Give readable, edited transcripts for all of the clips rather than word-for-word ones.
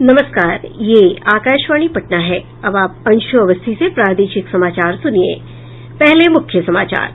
नमस्कार, ये आकाशवाणी पटना है। अब आप अंशु अवस्थी से प्रादेशिक समाचार सुनिए। पहले मुख्य समाचार।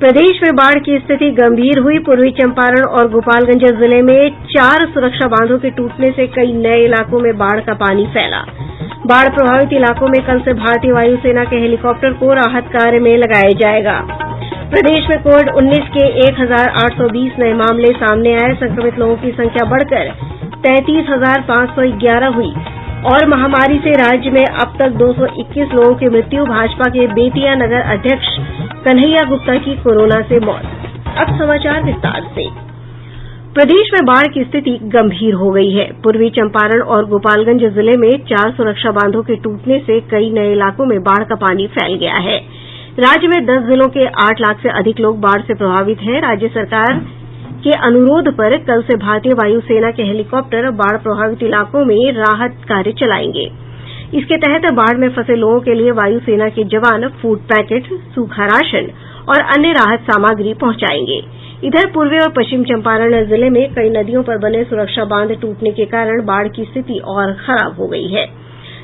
प्रदेश में बाढ़ की स्थिति गंभीर हुई। पूर्वी चंपारण और गोपालगंज जिले में 4 सुरक्षा बांधों के टूटने से कई नये इलाकों में बाढ़ का पानी फैला। बाढ़ प्रभावित इलाकों में कल से भारतीय वायुसेना के हेलीकॉप्टर को राहत कार्य में लगाया जायेगा। प्रदेश में कोविड-19 के 1820 नये मामले सामने आये। संक्रमित लोगों की संख्या बढ़कर 33,511 हुई और महामारी से राज्य में अब तक 221 लोगों की मृत्यु। भाजपा के बेतिया नगर अध्यक्ष कन्हैया गुप्ता की कोरोना से मौत। अब समाचार विस्तार से। प्रदेश में बाढ़ की स्थिति गंभीर हो गई है। पूर्वी चंपारण और गोपालगंज जिले में 4 सुरक्षा बांधों के टूटने से कई नये इलाकों में बाढ़ का पानी फैल गया है। राज्य में 10 जिलों के 8 लाख से अधिक लोग बाढ़ से प्रभावित हैं। राज्य सरकार के अनुरोध पर कल से भारतीय वायुसेना के हेलीकॉप्टर बाढ़ प्रभावित इलाकों में राहत कार्य चलाएंगे। इसके तहत बाढ़ में फंसे लोगों के लिए वायुसेना के जवान फूड पैकेट, सूखा राशन और अन्य राहत सामग्री पहुंचाएंगे। इधर पूर्वी और पश्चिम चंपारण जिले में कई नदियों पर बने सुरक्षा बांध टूटने के कारण बाढ़ की स्थिति और खराब हो गई है।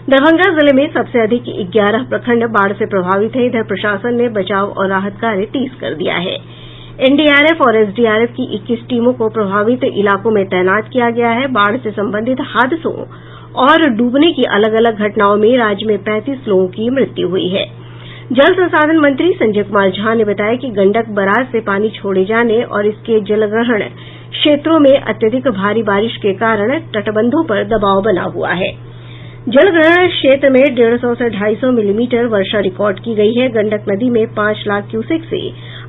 दरभंगा जिले में सबसे अधिक 11 प्रखंड बाढ़ से प्रभावित है। इधर प्रशासन ने बचाव और राहत कार्य तेज कर दिया है। एनडीआरएफ और एसडीआरएफ की 21 टीमों को प्रभावित इलाकों में तैनात किया गया है। बाढ़ से संबंधित हादसों और डूबने की अलग अलग घटनाओं में राज्य में 35 लोगों की मृत्यु हुई है। जल संसाधन मंत्री संजय कुमार झा ने बताया कि गंडक बराज से पानी छोड़े जाने और इसके जलग्रहण क्षेत्रों में अत्यधिक भारी बारिश के कारण तटबंधों पर दबाव बना हुआ है। जलग्रहण क्षेत्र में 150 से 250 मिलीमीटर वर्षा रिकॉर्ड की गई है। गंडक नदी में 5 लाख क्यूसेक से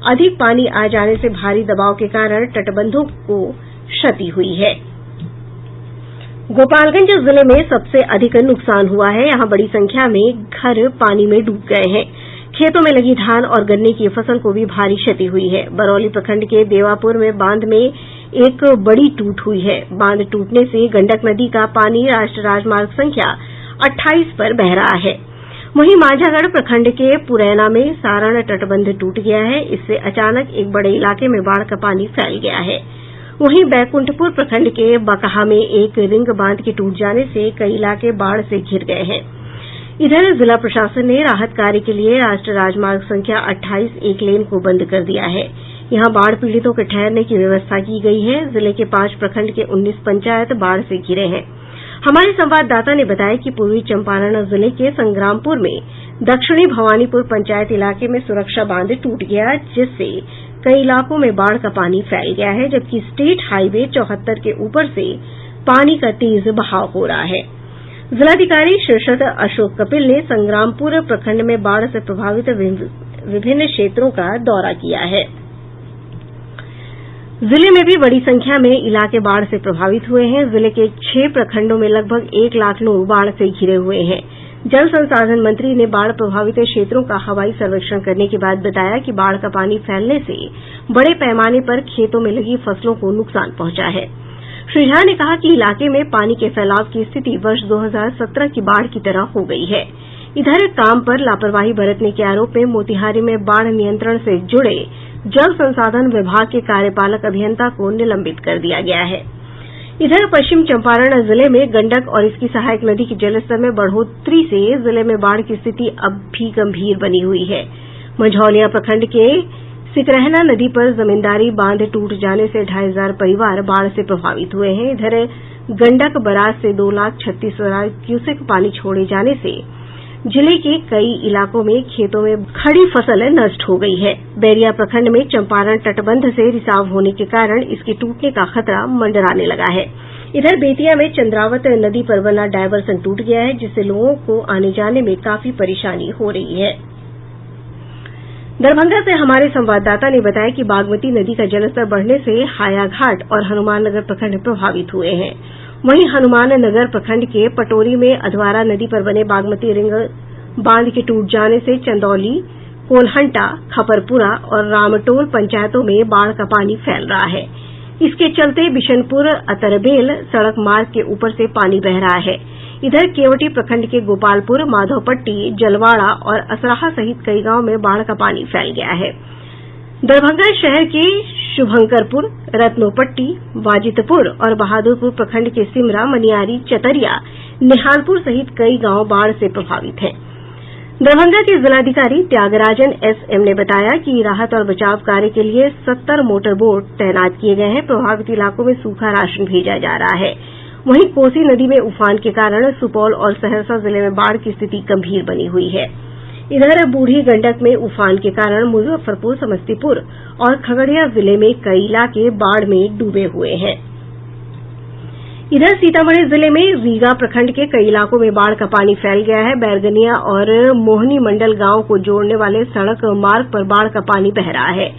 अधिक पानी आ जाने से भारी दबाव के कारण तटबंधों को क्षति हुई है। गोपालगंज जिले में सबसे अधिक नुकसान हुआ है। यहां बड़ी संख्या में घर पानी में डूब गये हैं। खेतों में लगी धान और गन्ने की फसल को भी भारी क्षति हुई है। बरौली प्रखंड के देवापुर में बांध में एक बड़ी टूट हुई है। बांध टूटने से गंडक नदी का पानी राष्ट्रीय राजमार्ग संख्या 28 पर बह रहा है। वहीं मांझागढ़ प्रखंड के पुरैना में सारण तटबंध टूट गया है। इससे अचानक एक बड़े इलाके में बाढ़ का पानी फैल गया है। वहीं बैकुंठपुर प्रखंड के बकहा में एक रिंग बांध के टूट जाने से कई इलाके बाढ़ से घिर गये हैं। इधर जिला प्रशासन ने राहत कार्य के लिए राष्ट्रीय राजमार्ग संख्या 28 एक लेन को बंद कर दिया है। यहां बाढ़ पीड़ितों के ठहरने की व्यवस्था की गई है। जिले के 5 प्रखंड के 19 पंचायत बाढ़ से घिरे हैं। हमारे संवाददाता ने बताया कि पूर्वी चंपारण जिले के संग्रामपुर में दक्षिणी भवानीपुर पंचायत इलाके में सुरक्षा बांध टूट गया, जिससे कई इलाकों में बाढ़ का पानी फैल गया है, जबकि स्टेट हाईवे 74 के ऊपर से पानी का तेज बहाव हो रहा है। जिलाधिकारी शीर्षत अशोक कपिल ने संग्रामपुर प्रखंड में बाढ़ से प्रभावित विभिन्न क्षेत्रों का दौरा किया है। जिले में भी बड़ी संख्या में इलाके बाढ़ से प्रभावित हुए हैं। जिले के 6 प्रखंडों में लगभग 1 लाख लोग बाढ़ से घिरे हुए हैं। जल संसाधन मंत्री ने बाढ़ प्रभावित क्षेत्रों का हवाई सर्वेक्षण करने के बाद बताया कि बाढ़ का पानी फैलने से बड़े पैमाने पर खेतों में लगी फसलों को नुकसान पहुंचा है। श्री झा ने कहा कि इलाके में पानी के फैलाव की स्थिति वर्ष 2017 की बाढ़ की तरह हो गई है। इधर काम पर लापरवाही बरतने के आरोप में मोतिहारी में बाढ़ नियंत्रण से जुड़े जल संसाधन विभाग के कार्यपालक अभियंता को निलंबित कर दिया गया है। इधर पश्चिम चंपारण जिले में गंडक और इसकी सहायक नदी के जलस्तर में बढ़ोतरी से जिले में बाढ़ की स्थिति अब भी गंभीर बनी हुई है। मंझौलिया प्रखंड के सिकरहना नदी पर जमींदारी बांध टूट जाने से 2,500 परिवार बाढ़ से प्रभावित हुए हैं। इधर गंडक बराज से 2,36,000 क्यूसेक पानी छोड़े जाने से जिले के कई इलाकों में खेतों में खड़ी फसल नष्ट हो गई है। बैरिया प्रखंड में चंपारण तटबंध से रिसाव होने के कारण इसके टूटने का खतरा मंडराने लगा है। इधर बेतिया में चंद्रावत नदी पर बना डायवर्सन टूट गया है, जिससे लोगों को आने जाने में काफी परेशानी हो रही है। दरभंगा से हमारे संवाददाता ने बताया कि बागमती नदी का जलस्तर बढ़ने से हायाघाट और हनुमान नगर प्रखंड प्रभावित हुए हैं। वहीं हनुमान नगर प्रखंड के पटोरी में अधवारा नदी पर बने बागमती रिंग बांध के टूट जाने से चंदौली, कोलहंटा, खपरपुरा और रामटोल पंचायतों में बाढ़ का पानी फैल रहा है। इसके चलते बिशनपुर अतरबेल सड़क मार्ग के ऊपर से पानी बह रहा है। इधर केवटी प्रखंड के गोपालपुर, माधवपट्टी, जलवाड़ा और असराहा सहित कई गांव में बाढ़ का पानी फैल गया है। दरभंगा शहर के शुभंकरपुर, रत्नोपट्टी, वाजितपुर और बहादुरपुर प्रखंड के सिमरा, मनियारी, चतरिया, निहालपुर सहित कई गांव बाढ़ से प्रभावित हैं। दरभंगा के जिलाधिकारी त्यागराजन एसएम ने बताया कि राहत और बचाव कार्य के लिए 70 मोटर बोट तैनात किये गये हैं। प्रभावित इलाकों में सूखा राशन भेजा जा रहा है। वहीं कोसी नदी में उफान के कारण सुपौल और सहरसा जिले में बाढ़ की स्थिति गंभीर बनी हुई है। इधर बूढ़ी गंडक में उफान के कारण मुजफ्फरपुर, समस्तीपुर और खगड़िया जिले में कई इलाके बाढ़ में डूबे हुए हैं। इधर सीतामढ़ी जिले में रीगा प्रखंड के कई इलाकों में बाढ़ का पानी फैल गया है। बैरगनिया और मोहनी मंडल गांव को जोड़ने वाले सड़क मार्ग पर बाढ़ का पानी बह रहा है,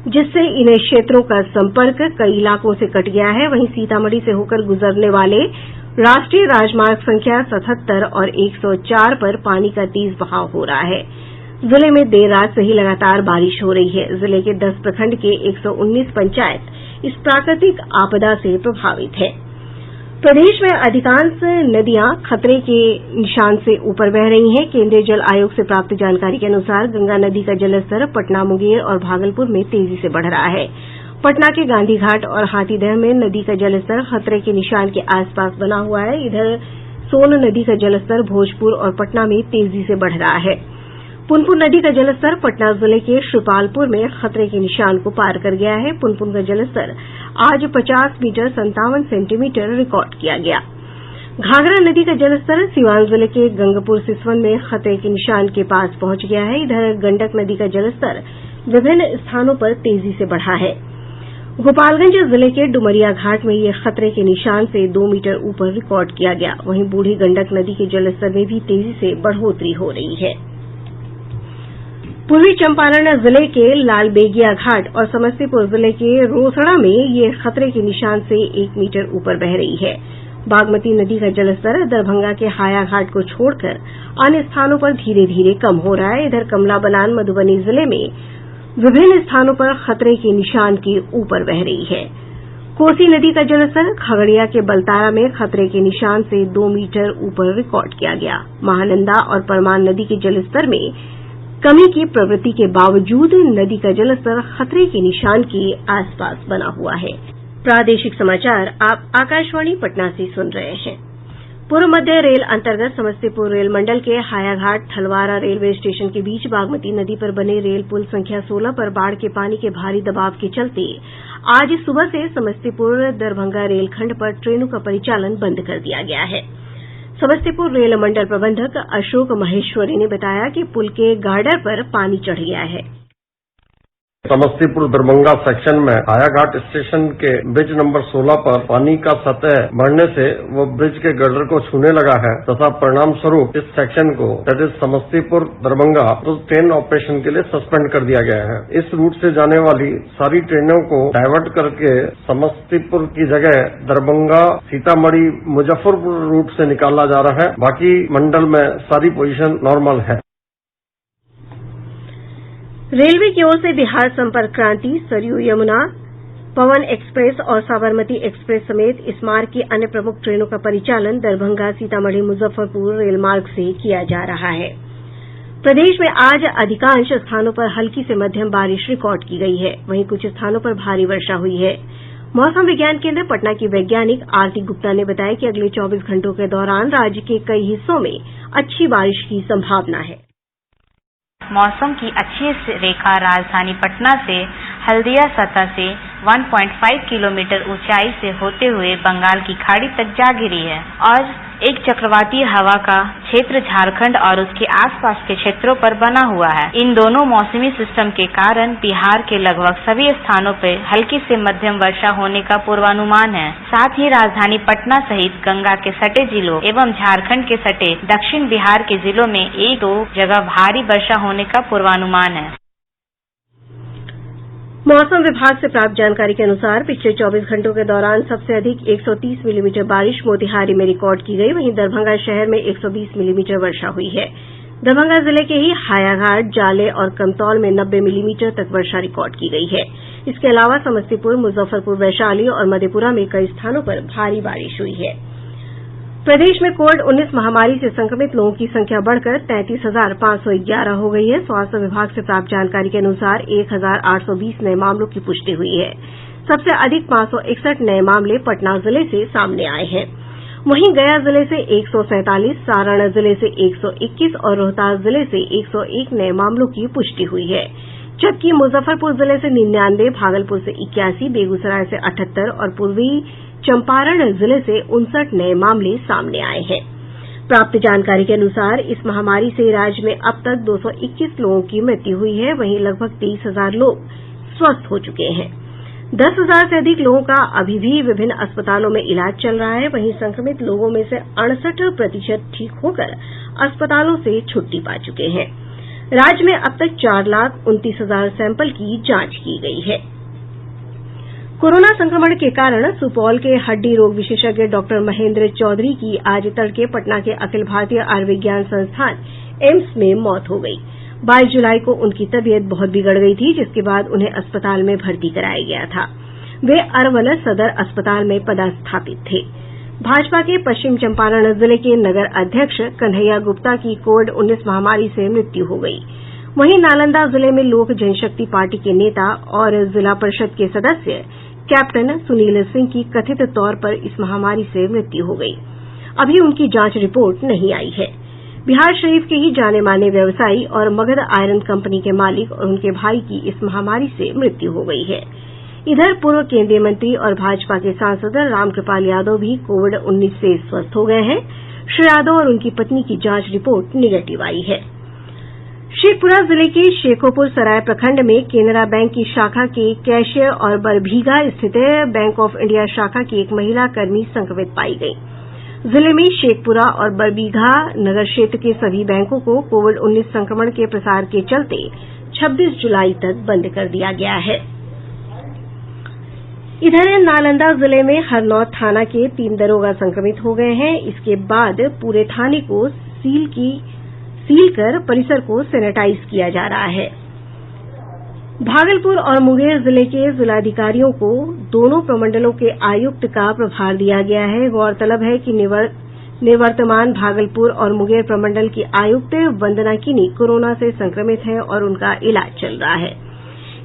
जिससे इन क्षेत्रों का संपर्क कई इलाकों से कट गया है। वहीं सीतामढ़ी से होकर गुजरने वाले राष्ट्रीय राजमार्ग संख्या 77 और 104 पर पानी का तेज बहाव हो रहा है। जिले में देर रात से ही लगातार बारिश हो रही है। जिले के 10 प्रखंड के 119 पंचायत इस प्राकृतिक आपदा से प्रभावित है। प्रदेश में अधिकांश नदियां खतरे के निशान से ऊपर बह रही हैं। केंद्रीय जल आयोग से प्राप्त जानकारी के अनुसार गंगा नदी का जलस्तर पटना, मुंगेर और भागलपुर में तेजी से बढ़ रहा है। पटना के गांधी घाट और हाथीदह में नदी का जलस्तर खतरे के निशान के आसपास बना हुआ है। इधर सोन नदी का जलस्तर भोजपुर और पटना में तेजी से बढ़ रहा है। पुनपुन नदी का जलस्तर पटना जिले के श्रीपालपुर में खतरे के निशान को पार कर गया है। पुनपुन का जलस्तर आज 50 मीटर 57 सेंटीमीटर रिकॉर्ड किया गया। घाघरा नदी का जलस्तर सीवान जिले के गंगपुर सिसवन में खतरे के निशान के पास पहुंच गया है। इधर गंडक नदी का जलस्तर विभिन्न स्थानों पर तेजी से बढ़ा है। गोपालगंज जिले के डुमरिया घाट में यह खतरे के निशान से 2 मीटर ऊपर रिकॉर्ड किया गया। वहीं बूढ़ी गंडक नदी के जलस्तर में भी तेजी से बढ़ोतरी हो रही है। पूर्वी चंपारण जिले के लालबेगिया घाट और समस्तीपुर जिले के रोसड़ा में ये खतरे के निशान से 1 मीटर ऊपर बह रही है। बागमती नदी का जलस्तर दरभंगा के हाया घाट को छोड़कर अन्य स्थानों पर धीरे धीरे कम हो रहा है। इधर कमला बलान मधुबनी जिले में विभिन्न स्थानों पर खतरे के निशान के ऊपर बह रही है। कोसी नदी का जलस्तर खगड़िया के बलतारा में खतरे के निशान से 2 मीटर ऊपर रिकॉर्ड किया गया। महानंदा और परमान नदी के जलस्तर में कमी की प्रवृत्ति के बावजूद नदी का जलस्तर खतरे के निशान के आसपास बना हुआ है। प्रादेशिक समाचार आप आकाशवाणी पटना से सुन रहे हैं। पूर्व मध्य रेल अंतर्गत समस्तीपुर रेल मंडल के हायाघाट थलवारा रेलवे स्टेशन के बीच बागमती नदी पर बने रेल पुल संख्या 16 पर बाढ़ के पानी के भारी दबाव के चलते आज सुबह से समस्तीपुर दरभंगा रेलखंड पर ट्रेनों का परिचालन बंद कर दिया गया है। समस्तीपुर रेल मंडल प्रबंधक अशोक महेश्वरी ने बताया कि पुल के गार्डर पर पानी चढ़ गया है। समस्तीपुर दरभंगा सेक्शन में हायाघाट स्टेशन के ब्रिज नंबर 16 पर पानी का सतह बढ़ने से वो ब्रिज के गर्डर को छूने लगा है तथा परिणाम स्वरूप इस सेक्शन को that is Samastipur Darbhanga train operation के लिए सस्पेंड कर दिया गया है। इस रूट से जाने वाली सारी ट्रेनों को डायवर्ट करके समस्तीपुर की जगह दरभंगा, सीतामढ़ी, मुजफ्फरपुर रूट से निकाला जा रहा है। बाकी मंडल में सारी पोजीशन नॉर्मल है। रेलवे की ओर से बिहार संपर्क क्रांति, सरयू यमुना, पवन एक्सप्रेस और साबरमती एक्सप्रेस समेत इस मार्ग की अन्य प्रमुख ट्रेनों का परिचालन दरभंगा, सीतामढ़ी, मुजफ्फरपुर रेल मार्ग से किया जा रहा है। प्रदेश में आज अधिकांश स्थानों पर हल्की से मध्यम बारिश रिकॉर्ड की गयी है। वहीं कुछ स्थानों पर भारी वर्षा हुई है। मौसम विज्ञान केन्द्र पटना की वैज्ञानिक आरती गुप्ता ने बताया कि अगले 24 घंटों के दौरान राज्य के कई हिस्सों में अच्छी बारिश की संभावना है। मौसम की अच्छी रेखा राजधानी पटना से हल्दिया सतह से 1.5 किलोमीटर ऊंचाई से होते हुए बंगाल की खाड़ी तक जा गिरी है और एक चक्रवातीय हवा का क्षेत्र झारखंड और उसके आसपास के क्षेत्रों पर बना हुआ है। इन दोनों मौसमी सिस्टम के कारण बिहार के लगभग सभी स्थानों पर हल्की से मध्यम वर्षा होने का पूर्वानुमान है। साथ ही राजधानी पटना सहित गंगा के सटे जिलों एवं झारखंड के सटे दक्षिण बिहार के जिलों में 1-2 जगह भारी वर्षा होने का पूर्वानुमान है। मौसम विभाग से प्राप्त जानकारी के अनुसार पिछले 24 घंटों के दौरान सबसे अधिक 130 मिलीमीटर बारिश मोतिहारी में रिकॉर्ड की गई। वहीं दरभंगा शहर में 120 मिलीमीटर वर्षा हुई है। दरभंगा जिले के ही हायाघाट, जाले और कमतौल में 90 मिलीमीटर तक वर्षा रिकॉर्ड की गई है। इसके अलावा समस्तीपुर, मुजफ्फरपुर, वैशाली और मधेपुरा में कई स्थानों पर भारी बारिश हुई है। प्रदेश में कोविड-19 महामारी से संक्रमित लोगों की संख्या बढ़कर 33,511 हो गई है। स्वास्थ्य विभाग से प्राप्त जानकारी के अनुसार 1,820 नये मामलों की पुष्टि हुई है। सबसे अधिक 561 नये मामले पटना जिले से सामने आये हैं। वहीं गया जिले से 147, सारण जिले से 121 और रोहतास जिले से 101 नये मामलों की पुष्टि हुई है, जबकि मुजफ्फरपुर जिले से 99, भागलपुर से 81, बेगूसराय से 78 और पूर्वी चंपारण जिले से 59 नये मामले सामने आये हैं। प्राप्त जानकारी के अनुसार इस महामारी से राज्य में अब तक 221 लोगों की मृत्यु हुई है, वहीं लगभग 23,000 लोग स्वस्थ हो चुके हैं। 10,000 से अधिक लोगों का अभी भी विभिन्न अस्पतालों में इलाज चल रहा है। वहीं संक्रमित लोगों में से 68% ठीक होकर अस्पतालों से छुट्टी पा चुके हैं। राज्य में अब तक 4,29,000 सैंपल की जांच की गई है। कोरोना संक्रमण के कारण सुपौल के हड्डी रोग विशेषज्ञ डॉक्टर महेंद्र चौधरी की आज तड़के पटना के अखिल भारतीय आयुर्विज्ञान संस्थान एम्स में मौत हो गई। 22 जुलाई को उनकी तबीयत बहुत बिगड़ गई थी, जिसके बाद उन्हें अस्पताल में भर्ती कराया गया था। वे अरवल सदर अस्पताल में पदस्थापित थे। भाजपा के पश्चिम चंपारण जिले के नगर अध्यक्ष कन्हैया गुप्ता की कोविड-19 महामारी से मृत्यु हो गई। वहीं नालंदा जिले में लोक जनशक्ति पार्टी के नेता और जिला परिषद के सदस्य कैप्टन सुनील सिंह की कथित तौर पर इस महामारी से मृत्यु हो गई। अभी उनकी जांच रिपोर्ट नहीं आई है। बिहार शरीफ के ही जाने माने व्यवसायी और मगध आयरन कंपनी के मालिक और उनके भाई की इस महामारी से मृत्यु हो गई है। इधर पूर्व केंद्रीय मंत्री और भाजपा के सांसद रामकृपाल यादव भी कोविड-19 से स्वस्थ हो गए हैं। श्री यादव और उनकी पत्नी की जांच रिपोर्ट निगेटिव आई है। शेखपुरा जिले के शेखोपुर सराय प्रखंड में केनरा बैंक की शाखा के कैशियर और बरबीघा स्थित बैंक ऑफ इंडिया शाखा की एक महिला कर्मी संक्रमित पाई गई। जिले में शेखपुरा और बरबीघा नगर क्षेत्र के सभी बैंकों को कोविड-19 संक्रमण के प्रसार के चलते 26 जुलाई तक बंद कर दिया गया है। इधर नालंदा जिले में हरनौत थाना के 3 दरोगा संक्रमित हो गए हैं। इसके बाद पूरे थाने को सील कर परिसर को सैनिटाइज किया जा रहा है। भागलपुर और मुंगेर जिले के जिलाधिकारियों को दोनों प्रमंडलों के आयुक्त का प्रभार दिया गया है। गौरतलब है कि निवर्तमान भागलपुर और मुंगेर प्रमंडल की आयुक्त वंदना किनी कोरोना से संक्रमित हैं और उनका इलाज चल रहा है।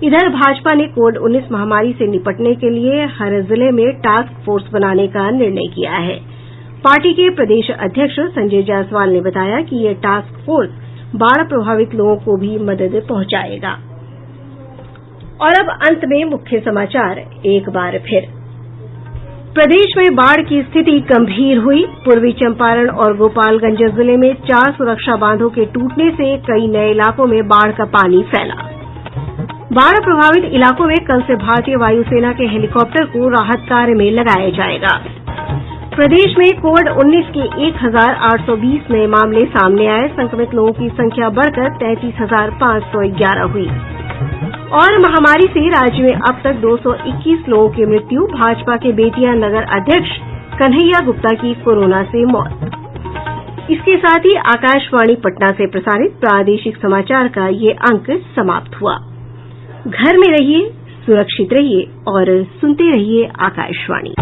इधर भाजपा ने कोविड-19 महामारी से निपटने के लिए हर जिले में टास्क फोर्स बनाने का निर्णय किया है। पार्टी के प्रदेश अध्यक्ष संजय जायसवाल ने बताया कि ये टास्क फोर्स बाढ़ प्रभावित लोगों को भी मदद पहुंचाएगा। और अब अंत में मुख्य समाचार एक बार फिर। प्रदेश में बाढ़ की स्थिति गंभीर हुई। पूर्वी चंपारण और गोपालगंज जिले में 4 सुरक्षा बांधों के टूटने से कई नए इलाकों में बाढ़ का पानी फैला। बाढ़ प्रभावित इलाकों में कल से भारतीय वायुसेना के हेलीकॉप्टर को राहत कार्य में लगाया जाएगा। प्रदेश में कोविड-19 के 1,820 नए मामले सामने आए। संक्रमित लोगों की संख्या बढ़कर 33,511 हुई। और महामारी से राज्य में अब तक 221 लोगों की मृत्यु। भाजपा के बेतिया नगर अध्यक्ष कन्हैया गुप्ता की कोरोना से मौत। इसके साथ ही आकाशवाणी पटना से प्रसारित प्रादेशिक समाचार का ये अंक समाप्त हुआ। घर में रहिए, सुरक्षित रहिए और सुनते रहिए आकाशवाणी।